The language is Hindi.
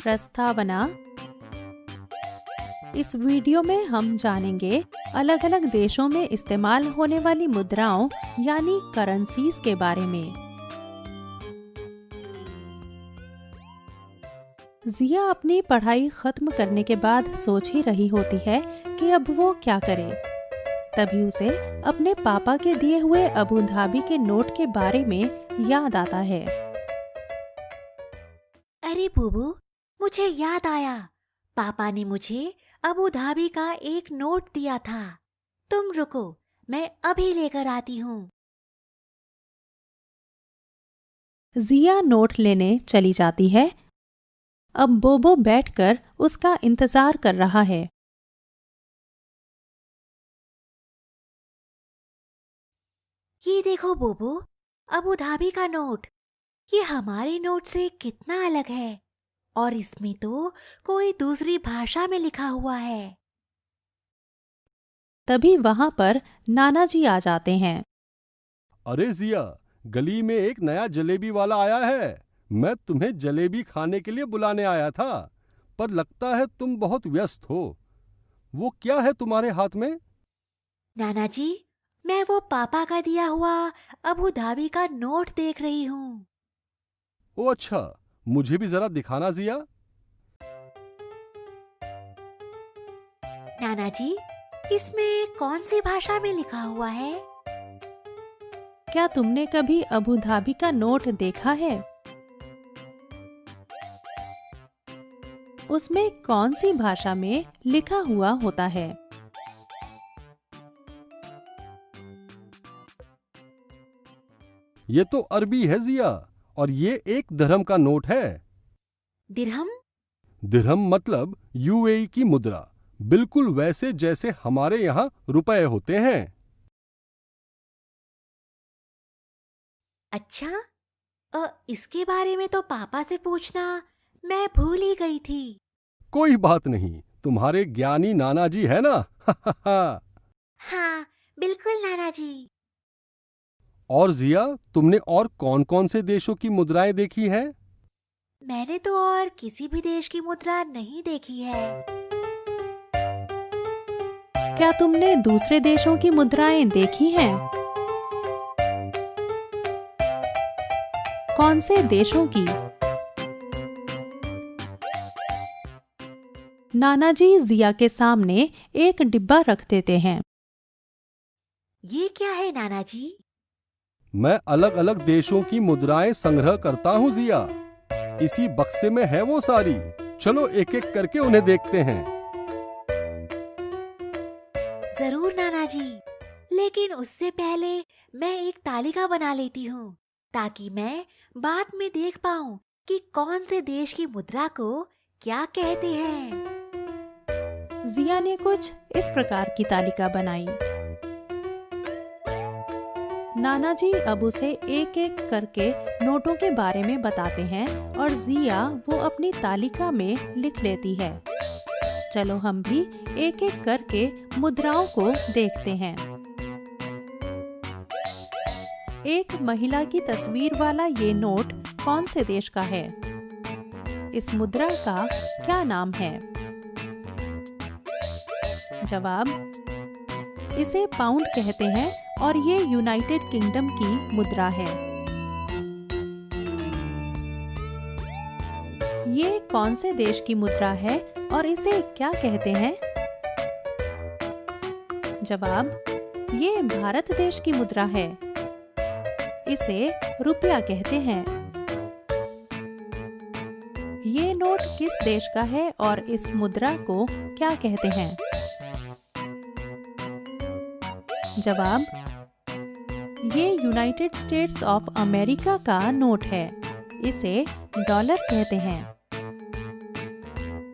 प्रस्तावना। इस वीडियो में हम जानेंगे अलग अलग देशों में इस्तेमाल होने वाली मुद्राओं यानी करेंसीज के बारे में। जिया अपनी पढ़ाई खत्म करने के बाद सोच ही रही होती है कि अब वो क्या करे। तभी उसे अपने पापा के दिए हुए अबू धाबी के नोट के बारे में याद आता है। अरे बूबू, मुझे याद आया, पापा ने मुझे अबू धाबी का एक नोट दिया था। तुम रुको, मैं अभी लेकर आती हूँ। जिया नोट लेने चली जाती है। अब बोबो बैठकर उसका इंतजार कर रहा है। ये देखो बोबो, अबू धाबी का नोट। ये हमारे नोट से कितना अलग है, और इसमें तो कोई दूसरी भाषा में लिखा हुआ है। तभी वहां पर नाना जी आ जाते हैं। अरे जिया, गली में एक नया जलेबी वाला आया है। मैं तुम्हें जलेबी खाने के लिए बुलाने आया था, पर लगता है तुम बहुत व्यस्त हो। वो क्या है तुम्हारे हाथ में? नाना जी, मैं वो पापा का दिया हुआ अबू धाबी का नोट देख रही हूँ। ओ अच्छा, मुझे भी जरा दिखाना जिया। नाना जी, इसमें कौन सी भाषा में लिखा हुआ है? क्या तुमने कभी अबू धाबी का नोट देखा है? उसमें कौन सी भाषा में लिखा हुआ होता है? ये तो अरबी है जिया, और ये एक दिरहम का नोट है। दिरहम? दिरहम मतलब यूएई की मुद्रा, बिल्कुल वैसे जैसे हमारे यहाँ रुपए होते हैं। अच्छा, इसके बारे में तो पापा से पूछना मैं भूल ही गई थी। कोई बात नहीं, तुम्हारे ज्ञानी नाना जी है ना। हाँ, बिल्कुल नाना जी। और जिया, तुमने और कौन कौन से देशों की मुद्राएं देखी हैं? मैंने तो और किसी भी देश की मुद्रा नहीं देखी है। क्या तुमने दूसरे देशों की मुद्राएं देखी हैं? कौन से देशों की? नाना जी जिया के सामने एक डिब्बा रख देते हैं। ये क्या है नाना जी? मैं अलग अलग देशों की मुद्राएं संग्रह करता हूँ जिया। इसी बक्से में है वो सारी। चलो एक एक करके उन्हें देखते हैं। जरूर नाना जी, लेकिन उससे पहले मैं एक तालिका बना लेती हूँ, ताकि मैं बाद में देख पाऊँ कि कौन से देश की मुद्रा को क्या कहते हैं। जिया ने कुछ इस प्रकार की तालिका बनाई। नाना जी अब उसे एक एक करके नोटों के बारे में बताते हैं और जिया वो अपनी तालिका में लिख लेती है। चलो हम भी एक एक करके मुद्राओं को देखते हैं। एक महिला की तस्वीर वाला ये नोट कौन से देश का है? इस मुद्रा का क्या नाम है? जवाब, इसे पाउंड कहते हैं और ये यूनाइटेड किंगडम की मुद्रा है। ये कौन से देश की मुद्रा है और इसे क्या कहते हैं? जवाब, ये भारत देश की मुद्रा है। इसे रुपया कहते हैं। ये नोट किस देश का है और इस मुद्रा को क्या कहते हैं? जवाब, ये यूनाइटेड स्टेट्स ऑफ अमेरिका का नोट है। इसे डॉलर कहते हैं।